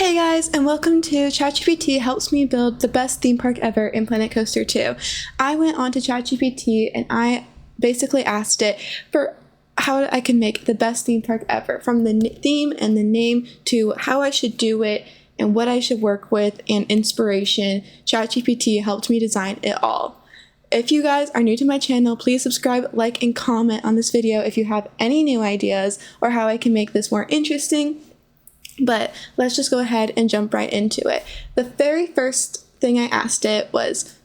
Hey guys, and welcome to ChatGPT helps me build the best theme park ever in Planet Coaster 2. I went on to ChatGPT and I basically asked it for how I can make the best theme park ever, from the theme and the name to how I should do it and what I should work with and inspiration. ChatGPT helped me design it all. If you guys are new to my channel, please subscribe, like, and comment on this video if you have any new ideas or how I can make this more interesting. But let's just go ahead and jump right into it. The very first thing I asked it was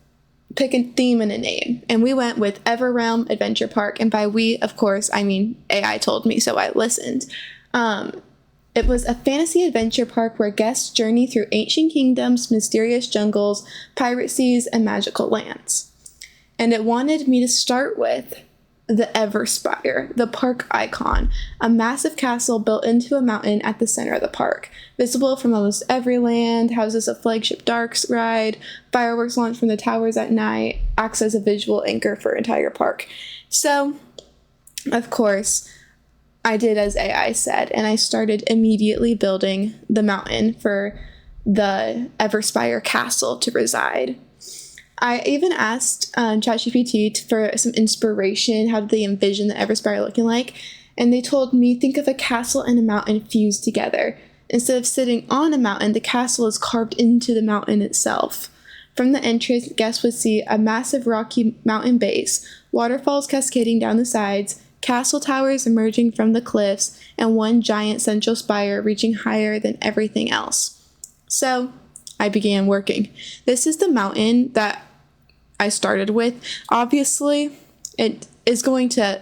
pick a theme and a name. And we went with Everrealm Adventure Park. And by we, of course, I mean AI told me, so I listened. It was a fantasy adventure park where guests journey through ancient kingdoms, mysterious jungles, pirate seas, and magical lands. And it wanted me to start with the Everspire, the park icon, a massive castle built into a mountain at the center of the park. Visible from almost every land, houses a flagship darks ride, fireworks launch from the towers at night, acts as a visual anchor for entire park. So, of course, I did as AI said, and I started immediately building the mountain for the Everspire castle to reside. I even asked ChatGPT for some inspiration. How did they envision the Everspire looking like? And they told me, think of a castle and a mountain fused together. Instead of sitting on a mountain, the castle is carved into the mountain itself. From the entrance, guests would see a massive rocky mountain base, waterfalls cascading down the sides, castle towers emerging from the cliffs, and one giant central spire reaching higher than everything else. So I began working. This is the mountain that I started with. Obviously, it is going to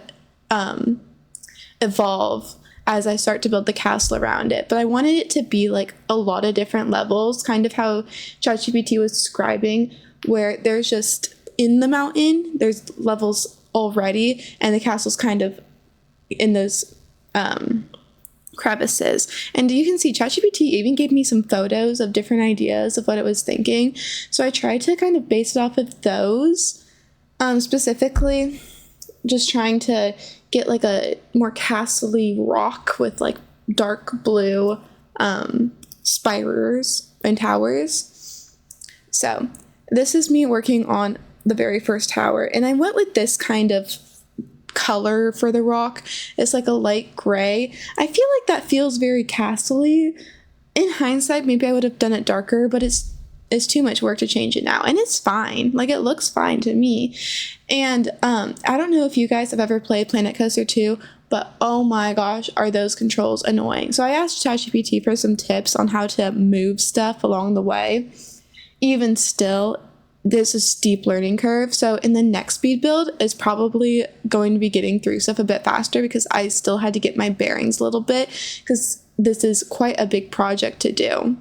evolve as I start to build the castle around it, but I wanted it to be like a lot of different levels, kind of how ChatGPT was describing, where there's just in the mountain, there's levels already, and the castle's kind of in those crevices. And you can see ChatGPT even gave me some photos of different ideas of what it was thinking. So I tried to kind of base it off of those, specifically just trying to get like a more castle-y rock with like dark blue spires and towers. So this is me working on the very first tower, and I went with this kind of color for the rock. It's like a light gray. I feel like that feels very castle-y. In hindsight, maybe I would have done it darker, but it's too much work to change it now, and it's fine. Like, it looks fine to me. And I don't know if you guys have ever played Planet Coaster 2, but oh my gosh, are those controls annoying. So I asked ChatGPT for some tips on how to move stuff along the way. Even still, there's a steep learning curve. So in the next speed build is probably going to be getting through stuff a bit faster, because I still had to get my bearings a little bit, because this is quite a big project to do.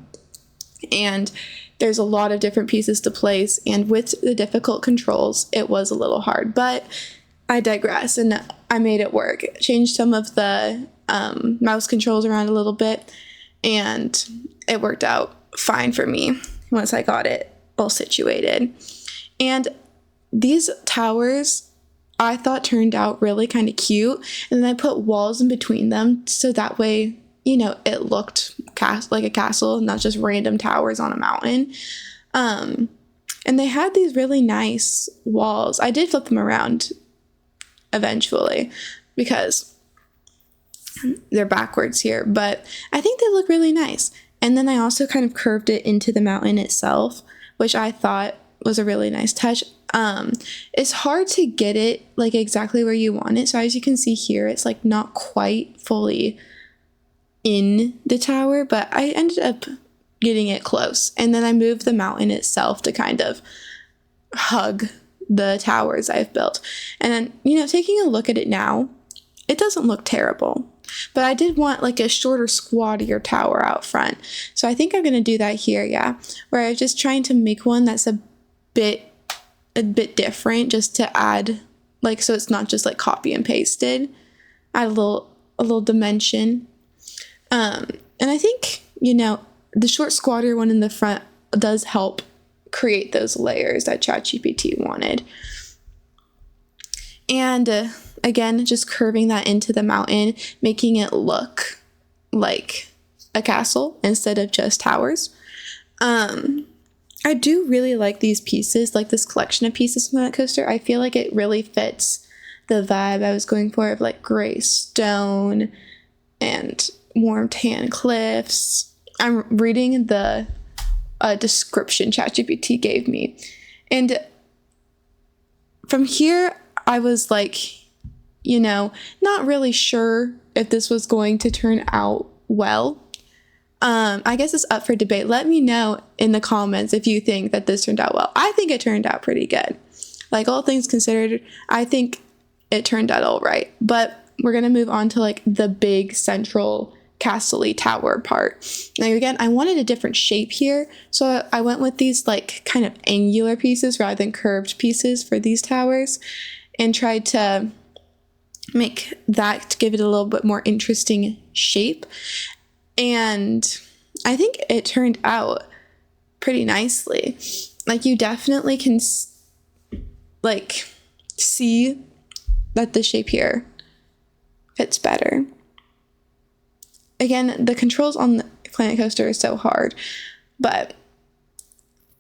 And there's a lot of different pieces to place, and with the difficult controls, it was a little hard, but I digress, and I made it work. Changed some of the mouse controls around a little bit, and it worked out fine for me once I got it all situated. And these towers I thought turned out really kind of cute, and then I put walls in between them so that way, you know, it looked like a castle, not just random towers on a mountain. And they had these really nice walls. I did flip them around eventually because they're backwards here, but I think they look really nice. And then I also kind of curved it into the mountain itself, which I thought was a really nice touch. It's hard to get it like exactly where you want it. So as you can see here, it's like not quite fully in the tower, but I ended up getting it close. And then I moved the mountain itself to kind of hug the towers I've built. And then, you know, taking a look at it now, it doesn't look terrible. But I did want like a shorter, squattier tower out front. So I think I'm going to do that here, yeah. Where I'm just trying to make one that's a bit different, just to add, like, so it's not just like copy and pasted. Add a little dimension. And I think, you know, the short squatter one in the front does help create those layers that ChatGPT wanted. And again, just curving that into the mountain, making it look like a castle instead of just towers. I do really like these pieces, like this collection of pieces from that coaster. I feel like it really fits the vibe I was going for of like gray stone and warm tan cliffs. I'm reading the description ChatGPT gave me. And from here, I was like, not really sure if this was going to turn out well. I guess it's up for debate. Let me know in the comments if you think that this turned out well. I think it turned out pretty good. Like, all things considered, I think it turned out all right. But we're going to move on to like the big central castle-y tower part. Now, again, I wanted a different shape here. So I went with these like kind of angular pieces rather than curved pieces for these towers, and tried to make that to give it a little bit more interesting shape. And I think it turned out pretty nicely. Like, you definitely can like see that the shape here fits better. Again, the controls on the Planet Coaster are so hard, but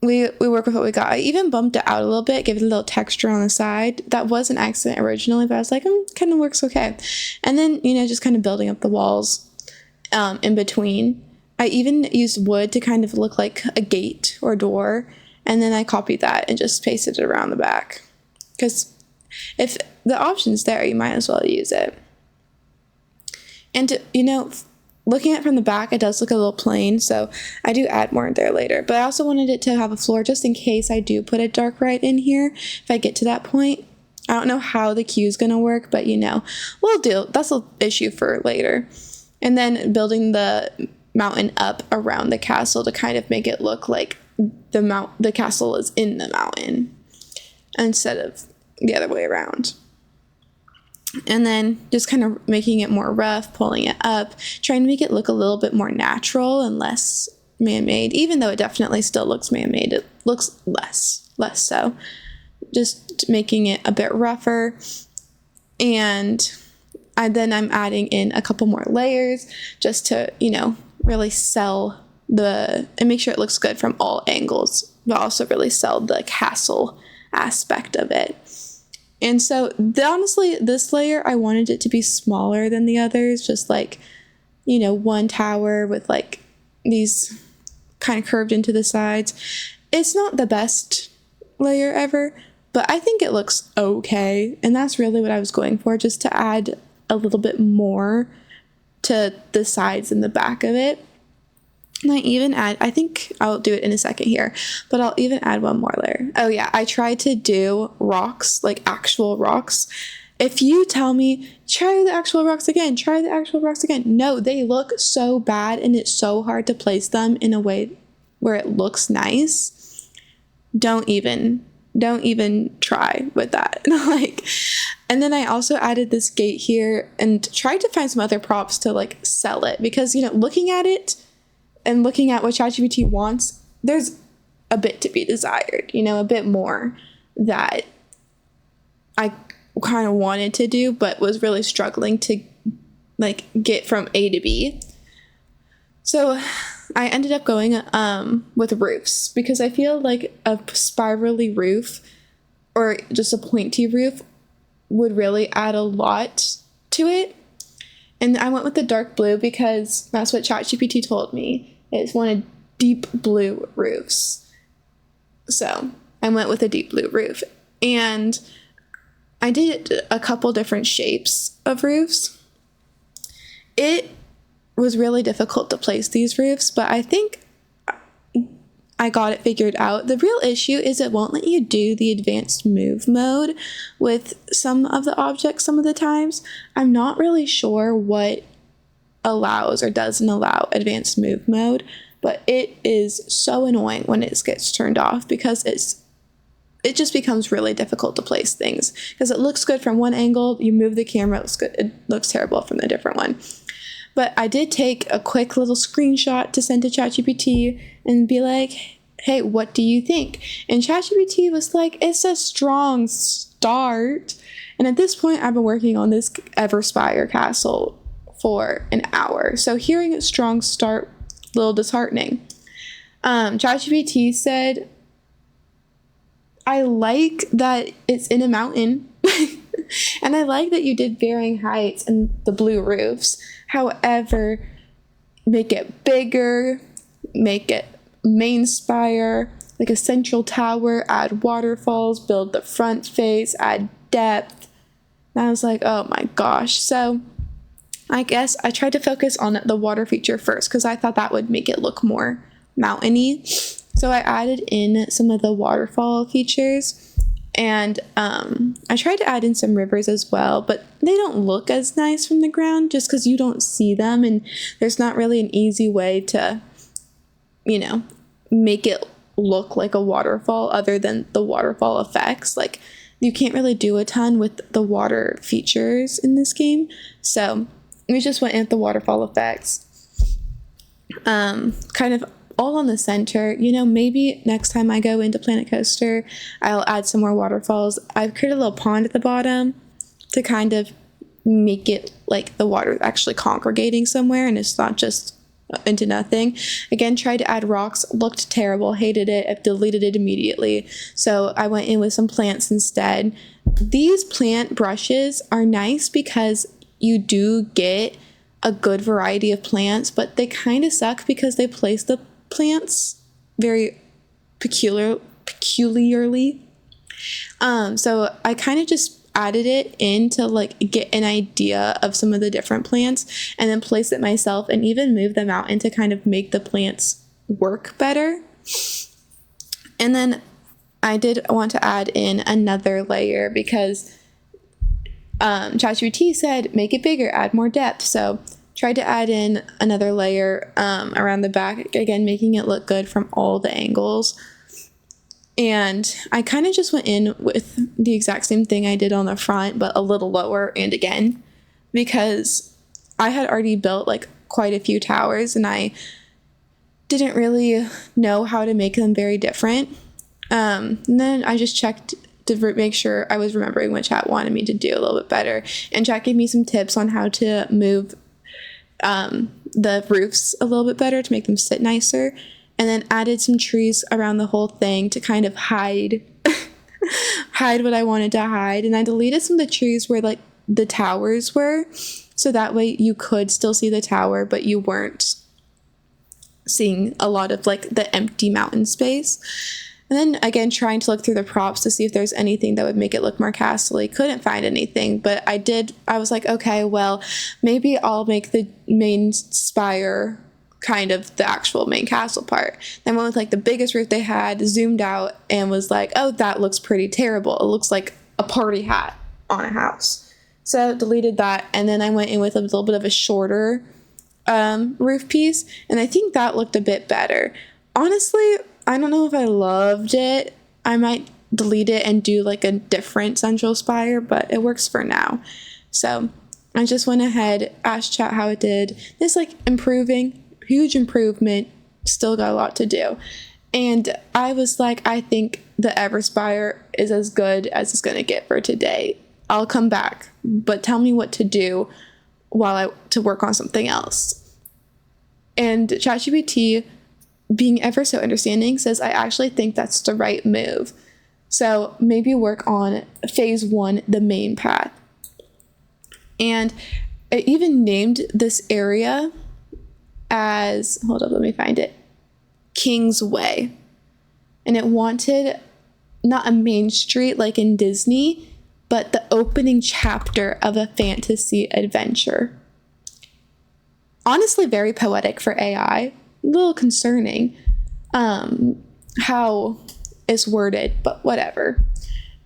we work with what we got. I even bumped it out a little bit, give it a little texture on the side. That was an accident originally, but I was like, kind of works okay. And then, just kind of building up the walls in between. I even used wood to kind of look like a gate or door, and then I copied that and just pasted it around the back. Because if the option's there, you might as well use it. And, looking at it from the back, it does look a little plain, so I do add more in there later. But I also wanted it to have a floor just in case I do put a dark ride in here, if I get to that point. I don't know how the queue is going to work, but we'll do. That's an issue for later. And then building the mountain up around the castle to kind of make it look like the castle is in the mountain instead of the other way around. And then just kind of making it more rough, pulling it up, trying to make it look a little bit more natural and less man-made, even though it definitely still looks man-made. It looks less so. Just making it a bit rougher. And I'm adding in a couple more layers just to, really sell and make sure it looks good from all angles, but also really sell the castle aspect of it. And so, honestly, this layer, I wanted it to be smaller than the others, just like, one tower with like these kind of curved into the sides. It's not the best layer ever, but I think it looks okay. And that's really what I was going for, just to add a little bit more to the sides and the back of it. And I think I'll do it in a second here, but I'll even add one more layer. Oh yeah, I tried to do rocks, like actual rocks. If you tell me, try the actual rocks again, no, they look so bad and it's so hard to place them in a way where it looks nice. Don't even try with that. And then I also added this gate here and tried to find some other props to like sell it, because, looking at it and looking at what ChatGPT wants, there's a bit to be desired, a bit more that I kind of wanted to do, but was really struggling to like get from A to B. So I ended up going with roofs, because I feel like a spirally roof or just a pointy roof would really add a lot to it. And I went with the dark blue because that's what ChatGPT told me. It wanted deep blue roofs. So I went with a deep blue roof. And I did a couple different shapes of roofs. It was really difficult to place these roofs, but I think I got it figured out. The real issue is it won't let you do the advanced move mode with some of the objects some of the times. I'm not really sure what allows or doesn't allow advanced move mode, but it is so annoying when it gets turned off, because it just becomes really difficult to place things, because it looks good from one angle, you move the camera, it looks good, it looks terrible from the different one. But I did take a quick little screenshot to send to ChatGPT and be like, hey, what do you think? And ChatGPT was like, it's a strong start. And at this point, I've been working on this Everspire castle for an hour. So hearing a strong start, a little disheartening. ChatGPT said, I like that it's in a mountain. And I like that you did varying heights and the blue roofs. However, make it bigger, make it main spire, like a central tower, add waterfalls, build the front face, add depth. And I was like, oh my gosh. So I guess I tried to focus on the water feature first because I thought that would make it look more mountainy. So I added in some of the waterfall features, and I tried to add in some rivers as well, but they don't look as nice from the ground just because you don't see them, and there's not really an easy way to, make it look like a waterfall other than the waterfall effects. Like, you can't really do a ton with the water features in this game. So we just went in with the waterfall effects. Kind of all on the center. Maybe next time I go into Planet Coaster, I'll add some more waterfalls. I've created a little pond at the bottom to kind of make it like the water actually congregating somewhere and it's not just into nothing. Again, tried to add rocks, looked terrible, hated it, I've deleted it immediately. So I went in with some plants instead. These plant brushes are nice because you do get a good variety of plants, but they kind of suck because they place the plants very peculiarly. So I kind of just added it in to like get an idea of some of the different plants and then place it myself and even move them out and to kind of make the plants work better. And then I did want to add in another layer because ChatGPT said make it bigger, add more depth. So tried to add in another layer around the back, again making it look good from all the angles. And I kind of just went in with the exact same thing I did on the front, but a little lower and again, because I had already built like quite a few towers and I didn't really know how to make them very different. And then I just checked to make sure I was remembering what chat wanted me to do a little bit better. And chat gave me some tips on how to move the roofs a little bit better to make them sit nicer. And then added some trees around the whole thing to kind of hide what I wanted to hide. And I deleted some of the trees where like the towers were, so that way you could still see the tower, but you weren't seeing a lot of like the empty mountain space. And then again, trying to look through the props to see if there's anything that would make it look more castle-y. Couldn't find anything, but I was like, okay, well, maybe I'll make the main spire kind of the actual main castle part. Then went with like the biggest roof they had, zoomed out, and was like, oh, that looks pretty terrible. It looks like a party hat on a house. So deleted that, and then I went in with a little bit of a shorter roof piece, and I think that looked a bit better. Honestly, I don't know if I loved it. I might delete it and do like a different central spire, but it works for now. So I just went ahead, asked chat how it did. It's like improving. Huge improvement, still got a lot to do. And I was like, I think the Everspire is as good as it's going to get for today. I'll come back, but tell me what to do to work on something else. And ChatGPT, being ever so understanding, says I actually think that's the right move. So maybe work on phase 1, the main path. And it even named this area as, hold up, let me find it, King's Way. And it wanted not a main street like in Disney, but the opening chapter of a fantasy adventure. Honestly, very poetic for AI. A little concerning how it's worded, but whatever.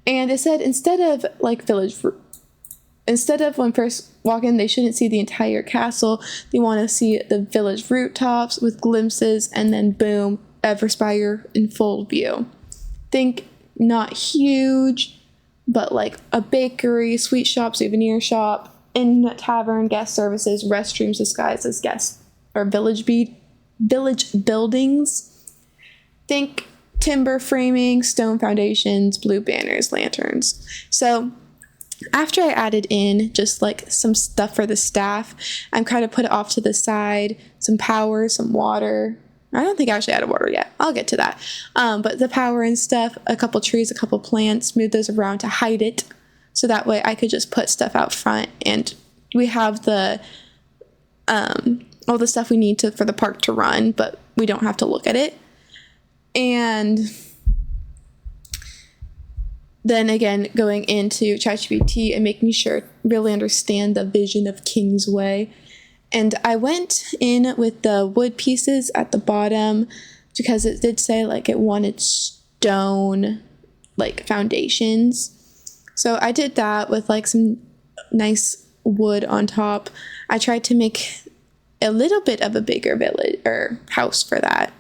And it said instead of when first walk in, they shouldn't see the entire castle. They want to see the village rooftops with glimpses, and then boom, Everspire in full view. Think not huge, but like a bakery, sweet shop, souvenir shop, inn, tavern, guest services, restrooms disguised as guest or village buildings. Think timber framing, stone foundations, blue banners, lanterns. So After I added in just like some stuff for the staff, I'm kind of put it off to the side, some power, some water. I don't think I actually added water yet. I'll get to that. But the power and stuff, a couple trees, a couple plants, move those around to hide it. So that way I could just put stuff out front, and we have the all the stuff we need to for the park to run, but we don't have to look at it. And then again, going into ChatGPT and making sure really understand the vision of Kingsway. And I went in with the wood pieces at the bottom because it did say like it wanted stone like foundations. So I did that with like some nice wood on top. I tried to make a little bit of a bigger village or house for that,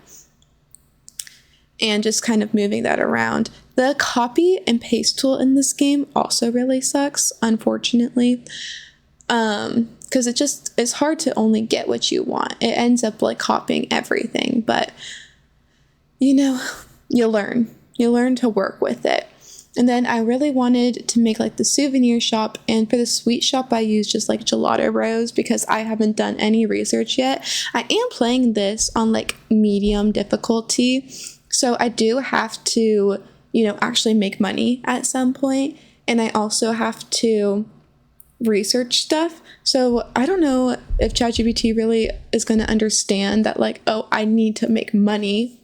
and just kind of moving that around. The copy and paste tool in this game also really sucks, unfortunately, because it's hard to only get what you want. It ends up like copying everything, but you learn to work with it. And then I really wanted to make like the souvenir shop, and for the sweet shop I used just like gelato rows because I haven't done any research yet. I am playing this on like medium difficulty, so I do have to, actually make money at some point, and I also have to research stuff. So I don't know if ChatGPT really is going to understand that like, oh, I need to make money.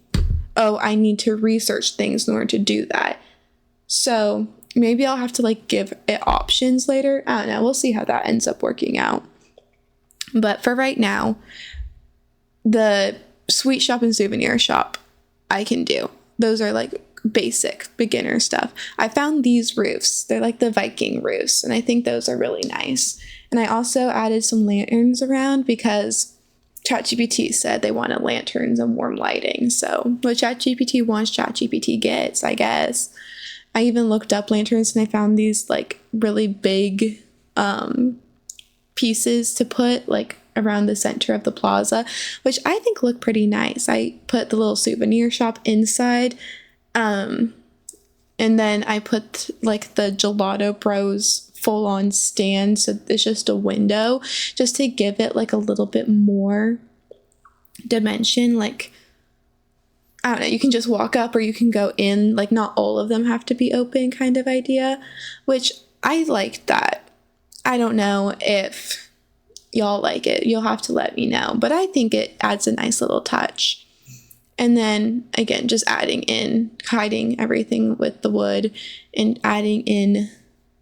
Oh, I need to research things in order to do that. So maybe I'll have to like give it options later. I don't know. We'll see how that ends up working out. But for right now, the sweet shop and souvenir shop I can do. Those are like basic beginner stuff. I found these roofs. They're like the Viking roofs, and I think those are really nice. And I also added some lanterns around because ChatGPT said they wanted lanterns and warm lighting. So what ChatGPT wants, ChatGPT gets, I guess. I even looked up lanterns and I found these like really big pieces to put like around the center of the plaza, which I think look pretty nice. I put the little souvenir shop inside, and then I put like the Gelato Bros full on stand, so it's just a window, just to give it like a little bit more dimension. Like, I don't know, you can just walk up or you can go in, like not all of them have to be open kind of idea, which I like that. I don't know if y'all like it. You'll have to let me know, but I think it adds a nice little touch. And then again, just hiding everything with the wood and adding in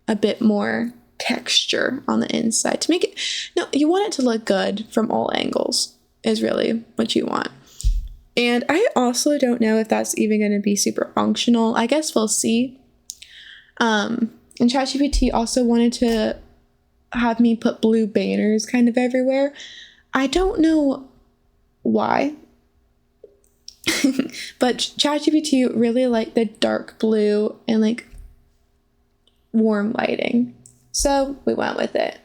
a bit more texture on the inside to make it, no, you want it to look good from all angles is really what you want. And I also don't know if that's even going to be super functional. I guess we'll see. And ChatGPT also wanted to have me put blue banners kind of everywhere. I don't know why. But ChatGPT really liked the dark blue and like warm lighting. So we went with it.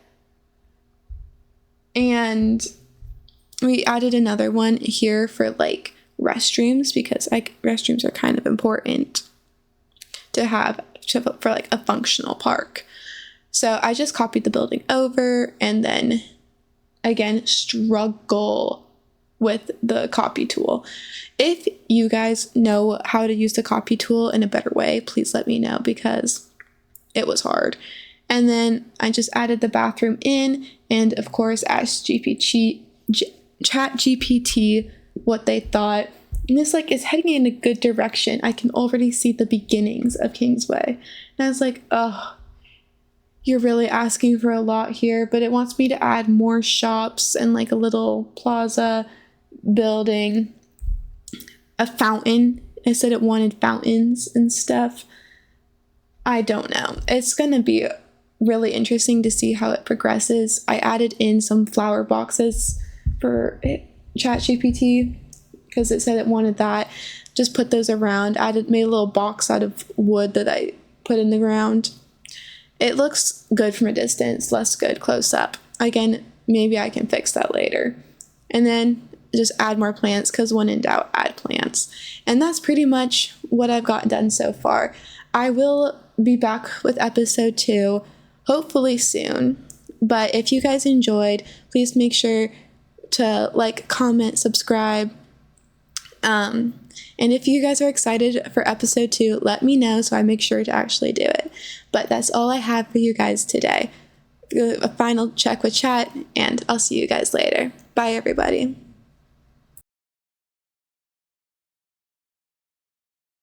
And we added another one here for like restrooms, because like restrooms are kind of important to have for like a functional park. So I just copied the building over, and then again struggle with the copy tool. If you guys know how to use the copy tool in a better way, please let me know, because it was hard. And then I just added the bathroom in, and of course asked ChatGPT what they thought. And this like is heading in a good direction. I can already see the beginnings of Kingsway. And I was like, oh, you're really asking for a lot here, but it wants me to add more shops and like a little plaza building, a fountain. It said it wanted fountains and stuff. I don't know. It's going to be really interesting to see how it progresses. I added in some flower boxes for ChatGPT because it said it wanted that. Just put those around. Made a little box out of wood that I put in the ground. It looks good from a distance, less good close up. Again, maybe I can fix that later. And then just add more plants, because when in doubt, add plants. And that's pretty much what I've gotten done so far. I will be back with episode 2, hopefully soon. But if you guys enjoyed, please make sure to like, comment, subscribe. And if you guys are excited for episode 2, let me know so I make sure to actually do it. But that's all I have for you guys today. A final check with chat, and I'll see you guys later. Bye, everybody.